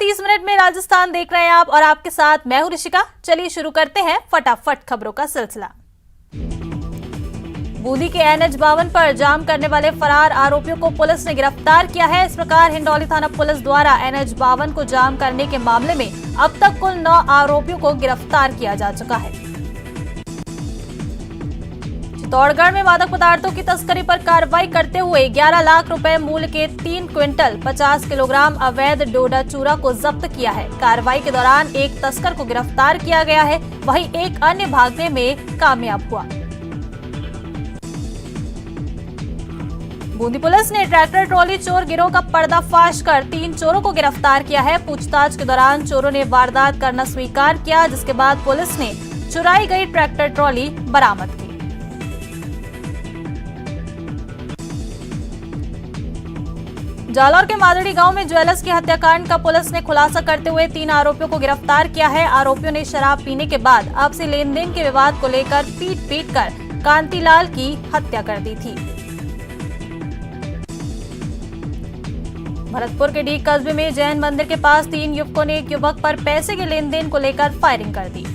30 minute में राजस्थान देख रहे हैं आप और आपके साथ मैं हूं ऋषिका। चलिए शुरू करते हैं फटाफट खबरों का सिलसिला। बूंदी के NH 52 पर जाम करने वाले फरार आरोपियों को पुलिस ने गिरफ्तार किया है। इस प्रकार हिंडौली थाना पुलिस द्वारा NH 52 को जाम करने के मामले में अब तक कुल 9 आरोपियों को गिरफ्तार किया जा चुका है। चित्तौड़गढ़ में मादक पदार्थों की तस्करी पर कार्रवाई करते हुए 11 लाख रुपए मूल्य के 3 क्विंटल 50 किलोग्राम अवैध डोडा चूरा को जब्त किया है। कार्रवाई के दौरान एक तस्कर को गिरफ्तार किया गया है, वहीं एक अन्य भागने में कामयाब हुआ। बूंदी पुलिस ने ट्रैक्टर ट्रॉली चोर गिरोह का पर्दाफाश कर 3 चोरों को गिरफ्तार किया है। पूछताछ के दौरान चोरों ने वारदात करना स्वीकार किया, जिसके बाद पुलिस ने चुराई गई ट्रैक्टर ट्रॉली बरामद की। जालौर के मादड़ी गांव में ज्वेलर्स के हत्याकांड का पुलिस ने खुलासा करते हुए 3 आरोपियों को गिरफ्तार किया है। आरोपियों ने शराब पीने के बाद आपसी लेन देन के विवाद को लेकर पीट कर कांतिलाल की हत्या कर दी थी। भरतपुर के डी कस्बे में जैन मंदिर के पास 3 युवकों ने एक युवक पर पैसे के लेन देन को लेकर फायरिंग कर दी।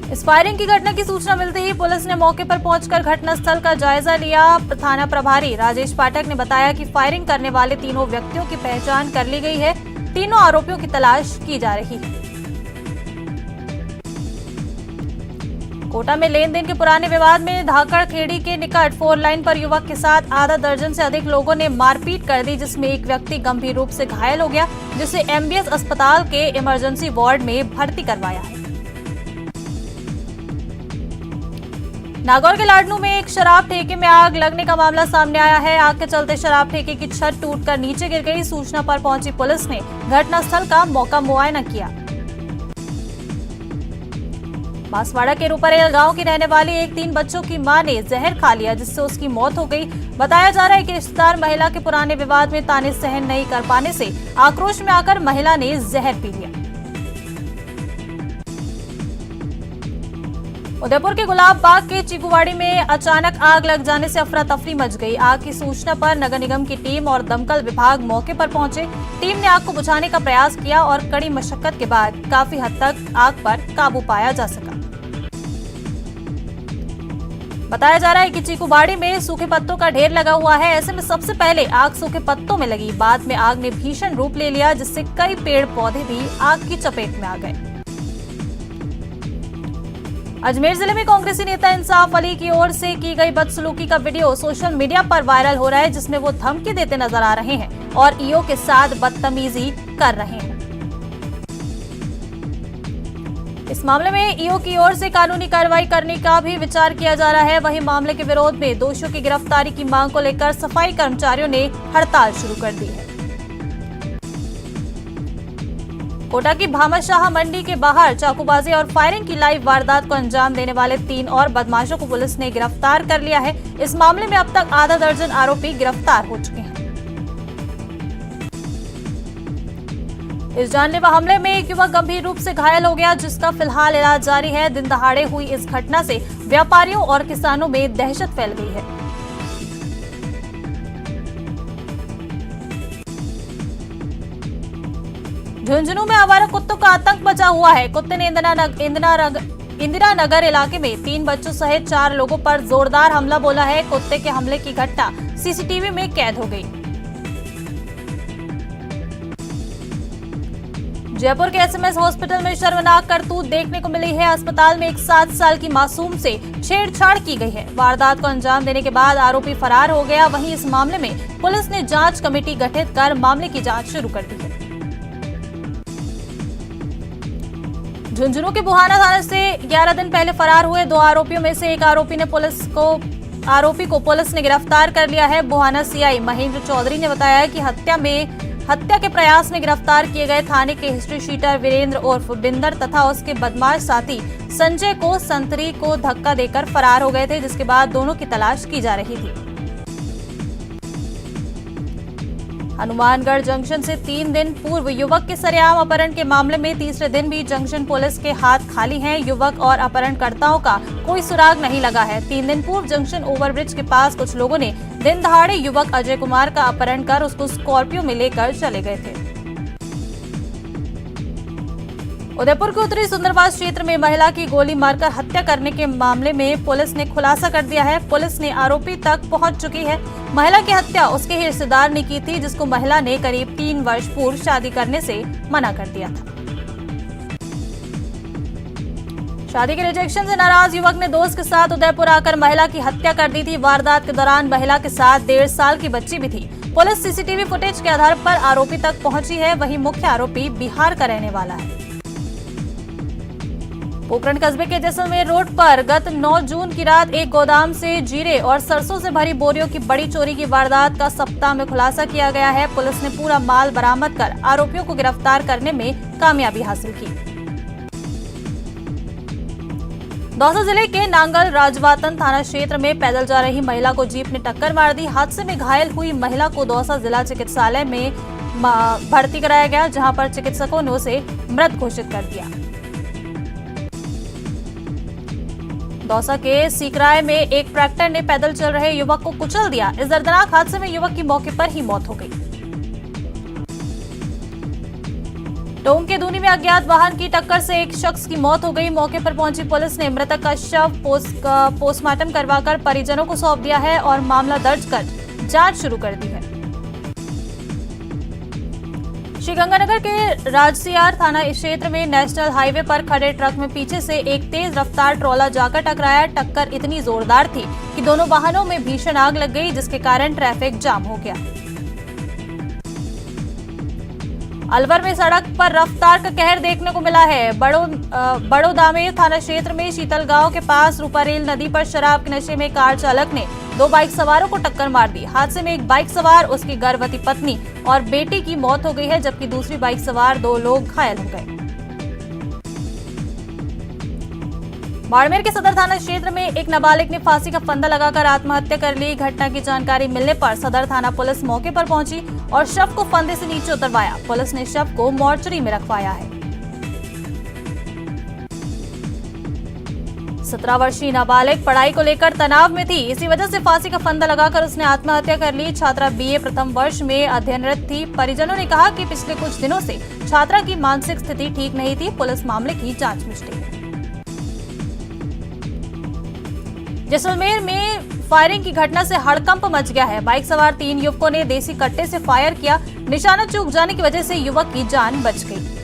इस फायरिंग की घटना की सूचना मिलते ही पुलिस ने मौके पर पहुंचकर घटनास्थल का जायजा लिया। थाना प्रभारी राजेश पाठक ने बताया कि फायरिंग करने वाले तीनों व्यक्तियों की पहचान कर ली गई है। तीनों आरोपियों की तलाश की जा रही है। कोटा में लेन देन के पुराने विवाद में धाकड़ खेड़ी के निकट 4 लाइन पर युवक के साथ आधा दर्जन से अधिक लोगों ने मारपीट कर दी, जिसमें एक व्यक्ति गंभीर रूप से घायल हो गया, जिसे MBS अस्पताल के इमरजेंसी वार्ड में भर्ती करवाया है। नागौर के लाडनू में एक शराब ठेके में आग लगने का मामला सामने आया है। आग के चलते शराब ठेके की छत टूटकर नीचे गिर गई। सूचना पर पहुंची पुलिस ने घटनास्थल का मौका मुआयना किया। बांसवाड़ा के रूपरेल गांव की रहने वाली एक 3 बच्चों की मां ने जहर खा लिया, जिससे उसकी मौत हो गई। बताया जा रहा है कि रिश्तेदार महिला के पुराने विवाद में ताने सहन नहीं कर पाने से आक्रोश में आकर महिला ने जहर पी लिया। उदयपुर के गुलाब बाग के चीकूवाड़ी में अचानक आग लग जाने से अफरा तफरी मच गई। आग की सूचना पर नगर निगम की टीम और दमकल विभाग मौके पर पहुंचे। टीम ने आग को बुझाने का प्रयास किया और कड़ी मशक्कत के बाद काफी हद तक आग पर काबू पाया जा सका। बताया जा रहा है कि चीकूवाड़ी में सूखे पत्तों का ढेर लगा हुआ है। ऐसे में सबसे पहले आग सूखे पत्तों में लगी, बाद में आग ने भीषण रूप ले लिया, जिससे कई पेड़ पौधे भी आग की चपेट में आ गए। अजमेर जिले में कांग्रेसी नेता इंसाफ अली की ओर से की गई बदसलूकी का वीडियो सोशल मीडिया पर वायरल हो रहा है, जिसमें वो धमकी देते नजर आ रहे हैं और ईओ के साथ बदतमीजी कर रहे हैं। इस मामले में ईओ की ओर से कानूनी कार्रवाई करने का भी विचार किया जा रहा है। वहीं मामले के विरोध में दोषियों की गिरफ्तारी की मांग को लेकर सफाई कर्मचारियों ने हड़ताल शुरू कर दी है। कोटा की भामाशाह मंडी के बाहर चाकूबाजी और फायरिंग की लाइव वारदात को अंजाम देने वाले 3 और बदमाशों को पुलिस ने गिरफ्तार कर लिया है। इस मामले में अब तक आधा दर्जन आरोपी गिरफ्तार हो चुके हैं। इस जानलेवा हमले में एक युवक गंभीर रूप से घायल हो गया, जिसका फिलहाल इलाज जारी है। दिन दहाड़े हुई इस घटना से व्यापारियों और किसानों में दहशत फैल गई है। झुंझुनू में आवारा कुत्तों का आतंक मचा हुआ है। कुत्ते ने इंदिरा नगर इलाके में 3 बच्चों सहित 4 लोगों पर जोरदार हमला बोला है। कुत्ते के हमले की घटना सीसीटीवी में कैद हो गई। जयपुर के SMS हॉस्पिटल में शर्मनाक करतूत देखने को मिली है। अस्पताल में एक 7 साल की मासूम से छेड़छाड़ की गई है। वारदात को अंजाम देने के बाद आरोपी फरार हो गया। वहीं इस मामले में पुलिस ने जांच कमेटी गठित कर मामले की जांच शुरू कर दी है। झुंझुनू के बुहाना थाने से 11 दिन पहले फरार हुए 2 आरोपियों में से एक आरोपी को पुलिस ने गिरफ्तार कर लिया है। बुहाना CI महेंद्र चौधरी ने बताया कि हत्या के प्रयास में गिरफ्तार किए गए थाने के हिस्ट्री शीटर वीरेंद्र उर्फ बिंदर तथा उसके बदमाश साथी संजय को संतरी को धक्का देकर फरार हो गए थे, जिसके बाद दोनों की तलाश की जा रही थी। हनुमानगढ़ जंक्शन से 3 दिन पूर्व युवक के सरेआम अपहरण के मामले में तीसरे दिन भी जंक्शन पुलिस के हाथ खाली हैं। युवक और अपहरणकर्ताओं का कोई सुराग नहीं लगा है। 3 दिन पूर्व जंक्शन ओवरब्रिज के पास कुछ लोगों ने दिन दहाड़े युवक अजय कुमार का अपहरण कर उसको स्कॉर्पियो में लेकर चले गए थे। उदयपुर के उत्तरी सुंदरबाग क्षेत्र में महिला की गोली मारकर हत्या करने के मामले में पुलिस ने खुलासा कर दिया है। पुलिस ने आरोपी तक पहुंच चुकी है। महिला की हत्या उसके ही रिश्तेदार ने की थी, जिसको महिला ने करीब 3 वर्ष पूर्व शादी करने से मना कर दिया था। शादी के रिजेक्शन से नाराज युवक ने दोस्त के साथ उदयपुर आकर महिला की हत्या कर दी थी। वारदात के दौरान महिला के साथ 1.5 साल की बच्ची भी थी। पुलिस सीसीटीवी फुटेज के आधार पर आरोपी तक पहुंची है। वहीं मुख्य आरोपी बिहार का रहने वाला है। पोखरण कस्बे के जैसलमेर रोड पर गत 9 जून की रात एक गोदाम से जीरे और सरसों से भरी बोरियों की बड़ी चोरी की वारदात का सप्ताह में खुलासा किया गया है। पुलिस ने पूरा माल बरामद कर आरोपियों को गिरफ्तार करने में कामयाबी हासिल की। दौसा जिले के नांगल राजवातन थाना क्षेत्र में पैदल जा रही महिला को जीप ने टक्कर मार दी। हादसे में घायल हुई महिला को दौसा जिला चिकित्सालय में भर्ती कराया गया, जहां पर चिकित्सकों ने उसे मृत घोषित कर दिया। दौसा के सीकराय में एक ट्रैक्टर ने पैदल चल रहे युवक को कुचल दिया। इस दर्दनाक हादसे में युवक की मौके पर ही मौत हो गई। टोंक के दूनी में अज्ञात वाहन की टक्कर से एक शख्स की मौत हो गई। मौके पर पहुंची पुलिस ने मृतक का शव पोस्टमार्टम करवाकर परिजनों को सौंप दिया है और मामला दर्ज कर जांच शुरू कर दी है। श्रीगंगानगर के राजसियार थाना क्षेत्र में नेशनल हाईवे पर खड़े ट्रक में पीछे से एक तेज रफ्तार ट्रॉला जाकर टकराया। टक्कर इतनी जोरदार थी कि दोनों वाहनों में भीषण आग लग गई, जिसके कारण ट्रैफिक जाम हो गया। अलवर में सड़क पर रफ्तार का कहर देखने को मिला है। बड़ोदामेर थाना क्षेत्र में शीतल गांव के पास रूपारेल नदी पर शराब के नशे में कार चालक ने 2 बाइक सवारों को टक्कर मार दी। हादसे में एक बाइक सवार, उसकी गर्भवती पत्नी और बेटी की मौत हो गई है, जबकि दूसरी बाइक सवार 2 लोग घायल हो गए। बाड़मेर के सदर थाना क्षेत्र में एक नाबालिग ने फांसी का फंदा लगाकर आत्महत्या कर ली। घटना की जानकारी मिलने पर सदर थाना पुलिस मौके पर पहुंची और शव को फंदे से नीचे उतरवाया। पुलिस ने शव को मोर्चरी में रखवाया है। 17 वर्षीय नाबालिग पढ़ाई को लेकर तनाव में थी। इसी वजह से फांसी का फंदा लगाकर उसने आत्महत्या कर ली। छात्रा बीए प्रथम वर्ष में अध्ययनरत थी। परिजनों ने कहा कि पिछले कुछ दिनों से छात्रा की मानसिक स्थिति ठीक नहीं थी। पुलिस मामले की जांच में जुटी है। जैसलमेर में फायरिंग की घटना से हड़कंप मच गया है। बाइक सवार 3 युवकों ने देसी कट्टे से फायर किया। निशाना चूक जाने की वजह से युवक की जान बच गई।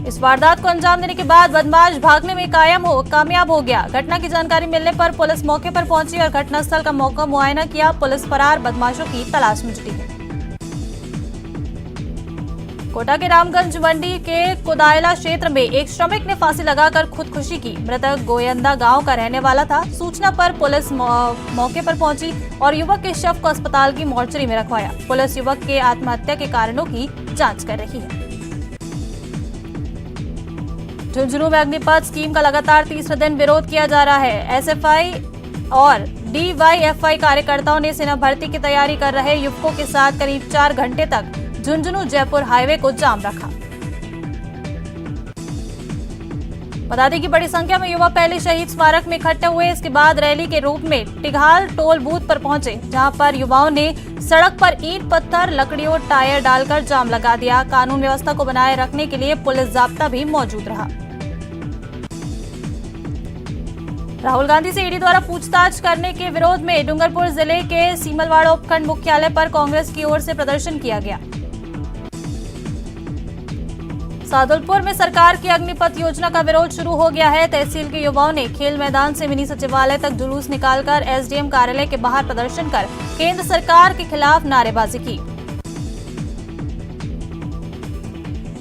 इस वारदात को अंजाम देने के बाद बदमाश भागने में कामयाब हो गया। घटना की जानकारी मिलने पर पुलिस मौके पर पहुंची और घटनास्थल का मौका मुआयना किया। पुलिस फरार बदमाशों की तलाश में जुटी है। कोटा के रामगंज मंडी के कुदायला क्षेत्र में एक श्रमिक ने फांसी लगाकर खुदकुशी की। मृतक गोयंदा गांव का रहने वाला था। सूचना पर पुलिस मौके पर पहुंची और युवक के शव को अस्पताल की मोर्चरी में रखवाया। पुलिस युवक के आत्महत्या के कारणों की जांच कर रही है। झुंझुनू में अग्निपथ स्कीम का लगातार तीसरे दिन विरोध किया जा रहा है। एसएफआई और डीवाईएफआई कार्यकर्ताओं ने सेना भर्ती की तैयारी कर रहे युवकों के साथ करीब 4 घंटे तक झुंझुनू जयपुर हाईवे को जाम रखा। बता दें कि बड़ी संख्या में युवा पहले शहीद स्मारक में इकट्ठे हुए। इसके बाद रैली के रूप में टिघाल टोल बूथ पर पहुंचे, जहां पर युवाओं ने सड़क पर ईंट पत्थर लकड़ियों टायर डालकर जाम लगा दिया। कानून व्यवस्था को बनाए रखने के लिए पुलिस जाब्ता भी मौजूद रहा। राहुल गांधी से ईडी द्वारा पूछताछ करने के विरोध में डूंगरपुर जिले के सीमलवाड़ा उपखंड मुख्यालय पर कांग्रेस की ओर से प्रदर्शन किया गया। सादुलपुर में सरकार की अग्निपथ योजना का विरोध शुरू हो गया है। तहसील के युवाओं ने खेल मैदान से मिनी सचिवालय तक जुलूस निकालकर एसडीएम कार्यालय के बाहर प्रदर्शन कर केंद्र सरकार के खिलाफ नारेबाजी की।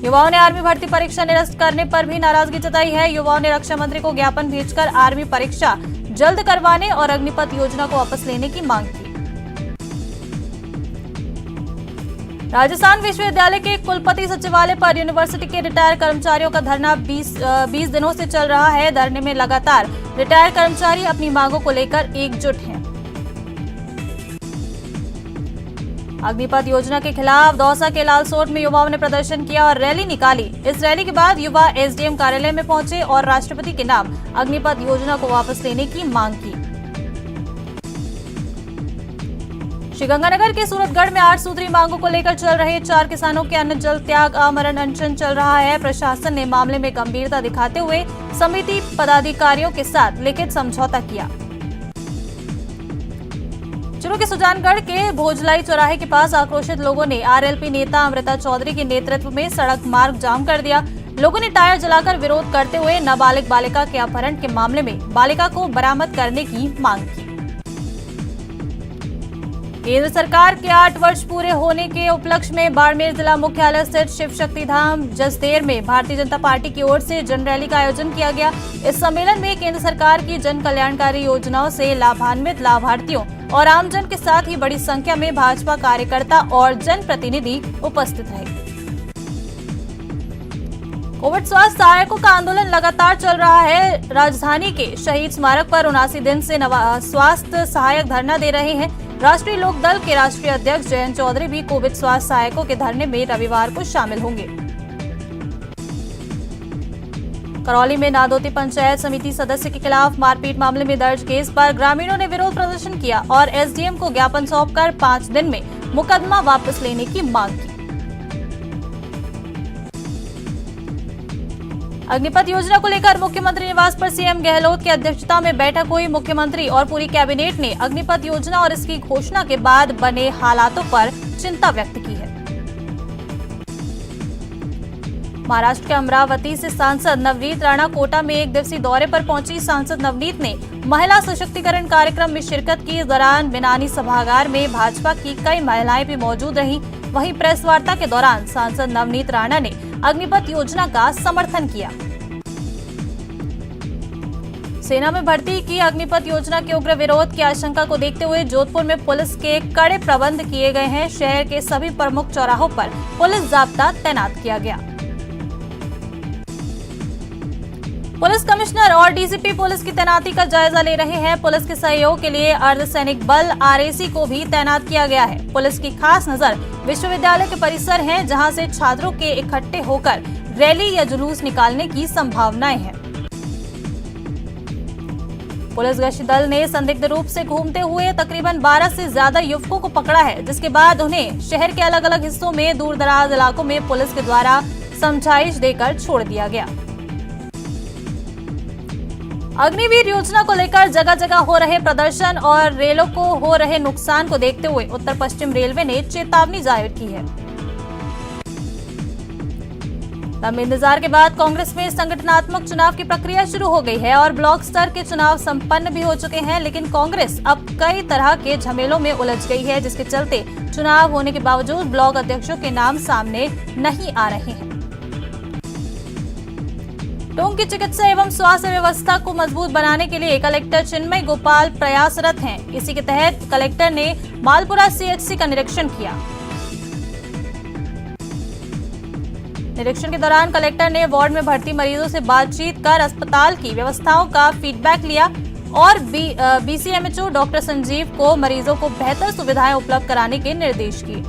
युवाओं ने आर्मी भर्ती परीक्षा निरस्त करने पर भी नाराजगी जताई है। युवाओं ने रक्षा मंत्री को ज्ञापन भेजकर आर्मी परीक्षा जल्द करवाने और अग्निपथ योजना को वापस लेने की मांग की। राजस्थान विश्वविद्यालय के कुलपति सचिवालय पर यूनिवर्सिटी के रिटायर कर्मचारियों का धरना 20 दिनों से चल रहा है। धरने में लगातार रिटायर कर्मचारी अपनी मांगों को लेकर एकजुट हैं। अग्निपथ योजना के खिलाफ दौसा के लालसोट में युवाओं ने प्रदर्शन किया और रैली निकाली। इस रैली के बाद युवा एसडीएम कार्यालय में पहुंचे और राष्ट्रपति के नाम अग्निपथ योजना को वापस लेने की मांग की। श्रीगंगानगर के सूरतगढ़ में 8 सूत्री मांगों को लेकर चल रहे 4 किसानों के अन्न जल त्याग आमरण अनशन चल रहा है। प्रशासन ने मामले में गंभीरता दिखाते हुए समिति पदाधिकारियों के साथ लिखित समझौता किया। चुरू के सुजानगढ़ के भोजलाई चौराहे के पास आक्रोशित लोगों ने आरएलपी नेता अमृता चौधरी के नेतृत्व में सड़क मार्ग जाम कर दिया। लोगों ने टायर जलाकर विरोध करते हुए नाबालिग बालिका के अपहरण के मामले में बालिका को बरामद करने की मांग की। केंद्र सरकार के 8 वर्ष पूरे होने के उपलक्ष्य में बाड़मेर जिला मुख्यालय स्थित शिव शक्ति धाम जसदेर में भारतीय जनता पार्टी की ओर से जन रैली का आयोजन किया गया। इस सम्मेलन में केंद्र सरकार की जन कल्याणकारी योजनाओं से लाभान्वित लाभार्थियों और आमजन के साथ ही बड़ी संख्या में भाजपा कार्यकर्ता और जनप्रतिनिधि उपस्थित रहे। कोविड स्वास्थ्य सहायकों का आंदोलन लगातार चल रहा है। राजधानी के शहीद स्मारक पर 79 दिन से स्वास्थ्य सहायक धरना दे रहे हैं। राष्ट्रीय लोक दल के राष्ट्रीय अध्यक्ष जयंत चौधरी भी कोविड स्वास्थ्य सहायकों के धरने में रविवार को शामिल होंगे। करौली में नादोती पंचायत समिति सदस्य के खिलाफ मारपीट मामले में दर्ज केस पर ग्रामीणों ने विरोध प्रदर्शन किया और एसडीएम को ज्ञापन सौंपकर 5 दिन में मुकदमा वापस लेने की मांग की। अग्निपथ योजना को लेकर मुख्यमंत्री निवास पर सीएम गहलोत की अध्यक्षता में बैठक हुई। मुख्यमंत्री और पूरी कैबिनेट ने अग्निपथ योजना और इसकी घोषणा के बाद बने हालातों पर चिंता व्यक्त की है। महाराष्ट्र के अमरावती से सांसद नवनीत राणा कोटा में एक दिवसीय दौरे पर पहुंची। सांसद नवनीत ने महिला सशक्तिकरण कार्यक्रम में शिरकत की। इस दौरान बिनानी सभागार में भाजपा की कई महिलाएं भी मौजूद रहीं। वहीं प्रेस वार्ता के दौरान सांसद नवनीत राणा ने अग्निपथ योजना का समर्थन किया। सेना में भर्ती की अग्निपथ योजना के उग्र विरोध की आशंका को देखते हुए जोधपुर में पुलिस के कड़े प्रबंध किए गए हैं। शहर के सभी प्रमुख चौराहों पर पुलिस जाब्ता तैनात किया गया। पुलिस कमिश्नर और डीसीपी पुलिस की तैनाती का जायजा ले रहे हैं। पुलिस के सहयोग के लिए अर्धसैनिक बल आरएसी को भी तैनात किया गया है। पुलिस की खास नजर विश्वविद्यालय के परिसर है, जहां से छात्रों के इकट्ठे होकर रैली या जुलूस निकालने की संभावनाएं हैं। पुलिस गश्ती दल ने संदिग्ध रूप से घूमते हुए तकरीबन 12 से ज्यादा युवकों को पकड़ा है, जिसके बाद उन्हें शहर के अलग अलग हिस्सों में दूर दराज इलाकों में पुलिस के द्वारा समझाइश देकर छोड़ दिया गया। अग्निवीर योजना को लेकर जगह जगह हो रहे प्रदर्शन और रेलों को हो रहे नुकसान को देखते हुए उत्तर पश्चिम रेलवे ने चेतावनी जारी की है। लंबे इंतजार के बाद कांग्रेस में संगठनात्मक चुनाव की प्रक्रिया शुरू हो गई है और ब्लॉक स्तर के चुनाव संपन्न भी हो चुके हैं, लेकिन कांग्रेस अब कई तरह के झमेलों में उलझ गई है, जिसके चलते चुनाव होने के बावजूद ब्लॉक अध्यक्षों के नाम सामने नहीं आ रहे हैं। टोंक की चिकित्सा एवं स्वास्थ्य व्यवस्था को मजबूत बनाने के लिए कलेक्टर चिन्मय गोपाल प्रयासरत हैं। इसी के तहत कलेक्टर ने मालपुरा सीएचसी का निरीक्षण किया। निरीक्षण के दौरान कलेक्टर ने वार्ड में भर्ती मरीजों से बातचीत कर अस्पताल की व्यवस्थाओं का फीडबैक लिया और बीसीएमएचओ डॉक्टर संजीव को मरीजों को बेहतर सुविधाएं उपलब्ध कराने के निर्देश दिए।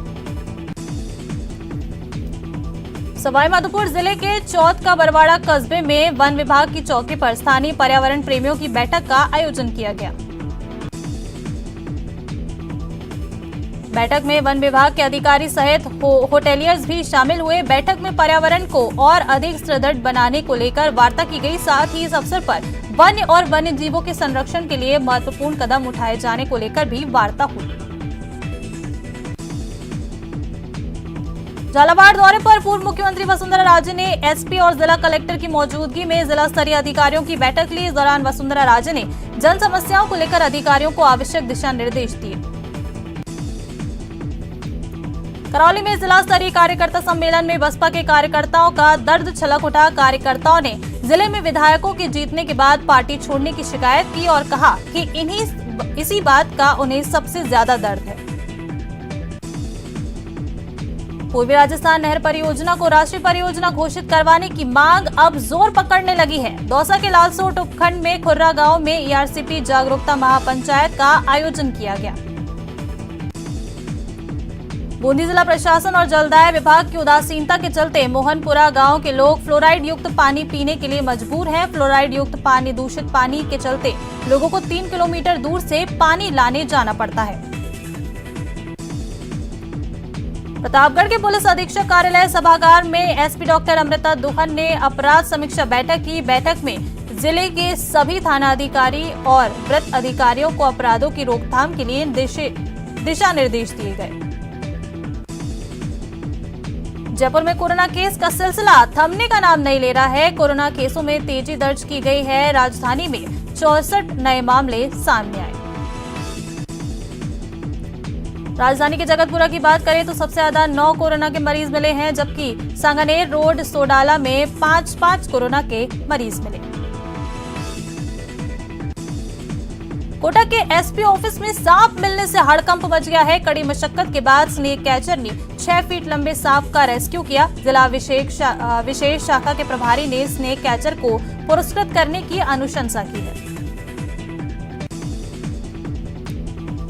सवाईमाधोपुर जिले के चौथ का बरवाड़ा कस्बे में वन विभाग की चौकी पर स्थानीय पर्यावरण प्रेमियों की बैठक का आयोजन किया गया। बैठक में वन विभाग के अधिकारी सहित होटेलियर्स भी शामिल हुए। बैठक में पर्यावरण को और अधिक सुदृढ़ बनाने को लेकर वार्ता की गई। साथ ही इस अवसर पर वन्य और वन्य जीवों के संरक्षण के लिए महत्वपूर्ण कदम उठाए जाने को लेकर भी वार्ता हुई। झालावाड़ दौरे पर पूर्व मुख्यमंत्री वसुंधरा राजे ने एसपी और जिला कलेक्टर की मौजूदगी में जिला स्तरीय अधिकारियों की बैठक ली। इस दौरान वसुंधरा राजे ने जन समस्याओं को लेकर अधिकारियों को आवश्यक दिशा निर्देश दिए। करौली में जिला स्तरीय कार्यकर्ता सम्मेलन में बसपा के कार्यकर्ताओं का दर्द छलक उठा। कार्यकर्ताओं ने जिले में विधायकों के जीतने के बाद पार्टी छोड़ने की शिकायत की और कहा कि इसी बात का उन्हें सबसे ज्यादा दर्द है। पूर्वी राजस्थान नहर परियोजना को राष्ट्रीय परियोजना घोषित करवाने की मांग अब जोर पकड़ने लगी है। दौसा के लालसोट उपखंड में खुर्रा गांव में ईआरसीपी जागरूकता महापंचायत का आयोजन किया गया। बूंदी जिला प्रशासन और जलदाय विभाग की उदासीनता के चलते मोहनपुरा गांव के लोग फ्लोराइड युक्त पानी पीने के लिए मजबूर हैं। फ्लोराइड युक्त पानी दूषित पानी के चलते लोगों को 3 किलोमीटर दूर से पानी लाने जाना पड़ता है। प्रतापगढ़ के पुलिस अधीक्षक कार्यालय सभागार में एसपी डॉक्टर अमृता दुहन ने अपराध समीक्षा बैठक की। बैठक में जिले के सभी थाना अधिकारी और वृत्त अधिकारियों को अपराधों की रोकथाम के लिए दिशा निर्देश दिए गए। जयपुर में कोरोना केस का सिलसिला थमने का नाम नहीं ले रहा है। कोरोना केसों में तेजी दर्ज की गई है। राजधानी में 64 नए मामले सामने आए। राजधानी के जगतपुरा की बात करें तो सबसे ज्यादा 9 कोरोना के मरीज मिले हैं, जबकि सांगानेर रोड सोडाला में 5 कोरोना के मरीज मिले। कोटा के एसपी ऑफिस में सांप मिलने से हड़कंप मच गया है। कड़ी मशक्कत के बाद स्नेक कैचर ने 6 फीट लंबे सांप का रेस्क्यू किया। जिला विशेष शाखा के प्रभारी ने स्नेक कैचर को पुरस्कृत करने की अनुशंसा की है।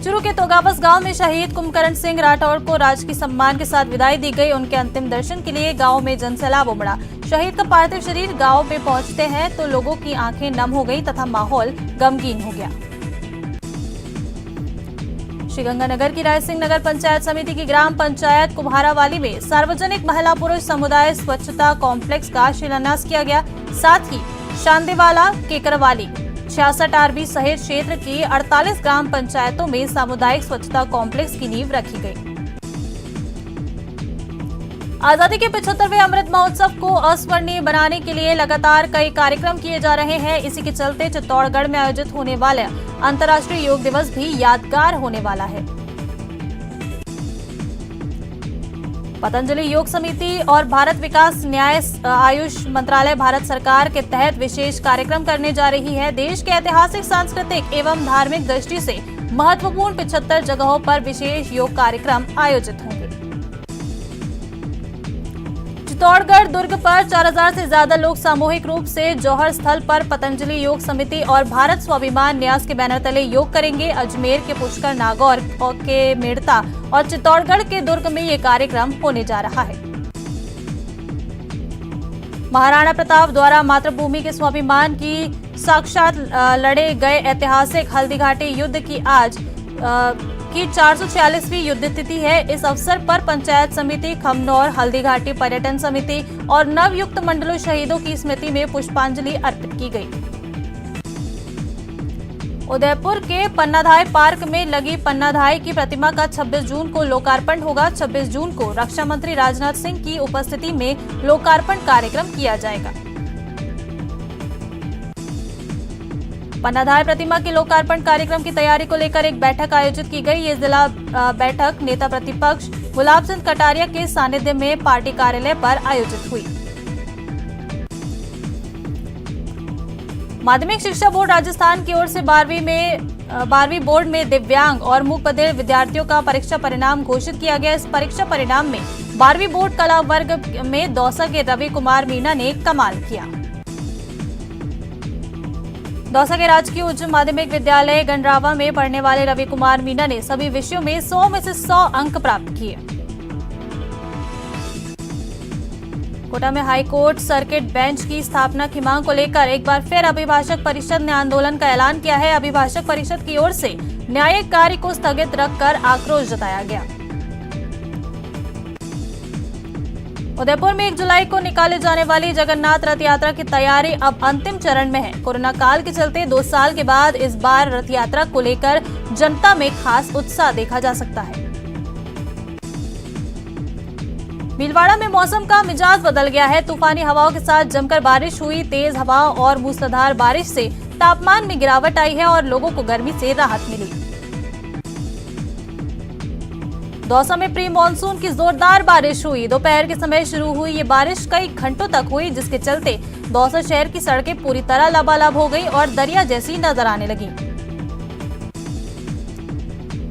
चूरू के तोगाबस गांव में शहीद कुंभकर्ण सिंह राठौर को राजकीय सम्मान के साथ विदाई दी गई। उनके अंतिम दर्शन के लिए गांव में जनसैलाब उमड़ा। शहीद का पार्थिव शरीर गांव में पहुंचते हैं तो लोगों की आंखें नम हो गई तथा माहौल गमगीन हो गया। श्रीगंगानगर की रायसिंह नगर पंचायत समिति की ग्राम पंचायत कुम्हारावाली में सार्वजनिक महिला पुरुष समुदाय स्वच्छता कॉम्प्लेक्स का शिलान्यास किया गया। साथ ही शांदेवाला, केकरवाली, 66 आरबी सहित क्षेत्र की 48 ग्राम पंचायतों में सामुदायिक स्वच्छता कॉम्प्लेक्स की नींव रखी गई। आजादी के 75वें अमृत महोत्सव को अस्वर्णीय बनाने के लिए लगातार कई कार्यक्रम किए जा रहे हैं। इसी के चलते चित्तौड़गढ़ में आयोजित होने वाला अंतर्राष्ट्रीय योग दिवस भी यादगार होने वाला है। पतंजलि योग समिति और भारत विकास न्याय आयुष मंत्रालय भारत सरकार के तहत विशेष कार्यक्रम करने जा रही है। देश के ऐतिहासिक, सांस्कृतिक एवं धार्मिक दृष्टि से महत्वपूर्ण 75 जगहों पर विशेष योग कार्यक्रम आयोजित होंगे। चित्तौड़गढ़ दुर्ग पर 4000 से ज्यादा लोग सामूहिक रूप से जौहर स्थल पर पतंजलि योग समिति और भारत स्वाभिमान न्यास के बैनर तले योग करेंगे। अजमेर के पुष्कर, नागौर के मेड़ता और चित्तौड़गढ़ के दुर्ग में ये कार्यक्रम होने जा रहा है। महाराणा प्रताप द्वारा मातृभूमि के स्वाभिमान की साक्षात लड़े गए ऐतिहासिक हल्दीघाटी युद्ध की आज की 446वीं युद्ध तिथि है। इस अवसर पर पंचायत समिति खमनौर, हल्दीघाटी पर्यटन समिति और नवयुक्त मंडलों शहीदों की स्मृति में पुष्पांजलि अर्पित की गई। उदयपुर के पन्नाधाय पार्क में लगी पन्नाधाय की प्रतिमा का 26 जून को लोकार्पण होगा। 26 जून को रक्षा मंत्री राजनाथ सिंह की उपस्थिति में लोकार्पण कार्यक्रम किया जाएगा। पन्नाधाय प्रतिमा के लोकार्पण कार्यक्रम की तैयारी को लेकर एक बैठक आयोजित की गई। ये जिला बैठक नेता प्रतिपक्ष गुलाब चंद कटारिया के सानिध्य में पार्टी कार्यालय पर आयोजित हुई। माध्यमिक शिक्षा बोर्ड राजस्थान की ओर से 12वीं बोर्ड में दिव्यांग और मूक बधिर विद्यार्थियों का परीक्षा परिणाम घोषित किया गया। इस परीक्षा परिणाम में 12वीं बोर्ड कला वर्ग में दौसा के रवि कुमार मीणा ने कमाल किया। दौसा के राजकीय उच्च माध्यमिक विद्यालय गंडरावा में पढ़ने वाले रवि कुमार मीणा ने सभी विषयों में 100 में से 100 अंक प्राप्त किए। कोटा में हाईकोर्ट सर्किट बेंच की स्थापना की मांग को लेकर एक बार फिर अभिभाषक परिषद ने आंदोलन का ऐलान किया है। अभिभाषक परिषद की ओर से न्यायिक कार्य को स्थगित रखकर आक्रोश जताया गया। उदयपुर में 1 जुलाई को निकाले जाने वाली जगन्नाथ रथ यात्रा की तैयारी अब अंतिम चरण में है। कोरोना काल के चलते 2 साल के बाद इस बार रथ यात्रा को लेकर जनता में खास उत्साह देखा जा सकता है। भीलवाड़ा में मौसम का मिजाज बदल गया है। तूफानी हवाओं के साथ जमकर बारिश हुई। तेज हवा और मूसलाधार बारिश से तापमान में गिरावट आई है और लोगों को गर्मी से राहत मिली। दौसा में प्री मानसून की जोरदार बारिश हुई। दोपहर के समय शुरू हुई ये बारिश कई घंटों तक हुई, जिसके चलते दौसा शहर की सड़कें पूरी तरह लबालब हो गई और दरिया जैसी नजर आने लगी।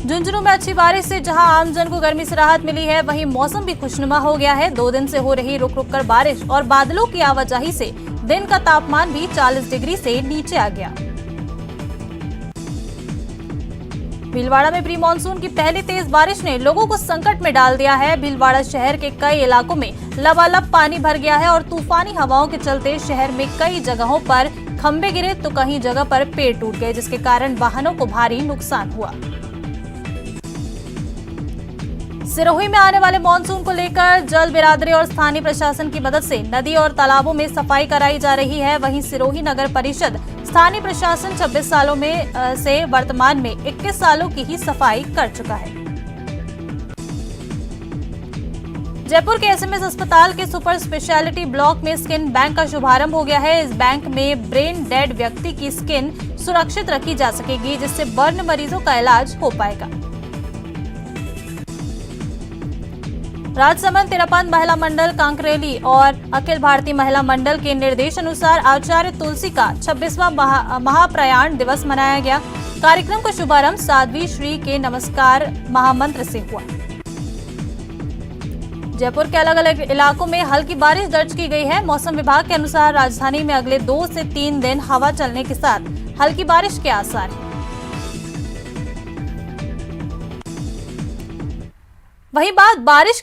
झुंझुनू में अच्छी बारिश से जहां आमजन को गर्मी से राहत मिली है, वहीं मौसम भी खुशनुमा हो गया है। 2 दिन से हो रही रुक रुक कर बारिश और बादलों की आवाजाही से दिन का तापमान भी 40 डिग्री से नीचे आ गया। भीलवाड़ा में प्री मानसून की पहली तेज बारिश ने लोगों को संकट में डाल दिया है। भीलवाड़ा शहर के कई इलाकों में लबालब पानी भर गया है और तूफानी हवाओं के चलते शहर में कई जगहों पर खंभे गिरे तो कहीं जगह पर पेड़ टूट गए, जिसके कारण वाहनों को भारी नुकसान हुआ। सिरोही में आने वाले मानसून को लेकर जल बिरादरी और स्थानीय प्रशासन की मदद से नदी और तालाबों में सफाई कराई जा रही है। वहीं सिरोही नगर परिषद स्थानीय प्रशासन 26 सालों में से वर्तमान में 21 सालों की ही सफाई कर चुका है। जयपुर के एसएमएस अस्पताल के सुपर स्पेशलिटी ब्लॉक में स्किन बैंक का शुभारंभ हो गया है। इस बैंक में ब्रेन डेड व्यक्ति की स्किन सुरक्षित रखी जा सकेगी, जिससे बर्न मरीजों का इलाज हो पाएगा। राजसमंद तिरपन महिला मंडल कांकरेली और अखिल भारतीय महिला मंडल के निर्देश अनुसार आचार्य तुलसी का 26वां महाप्रयाण दिवस मनाया गया। कार्यक्रम का शुभारंभ साध्वी श्री के नमस्कार महामंत्र से हुआ। जयपुर के अलग अलग इलाकों में हल्की बारिश दर्ज की गई है। मौसम विभाग के अनुसार राजधानी में अगले 2 से 3 दिन हवा चलने के साथ हल्की बारिश के आसार हैं। वहीं बात बारिश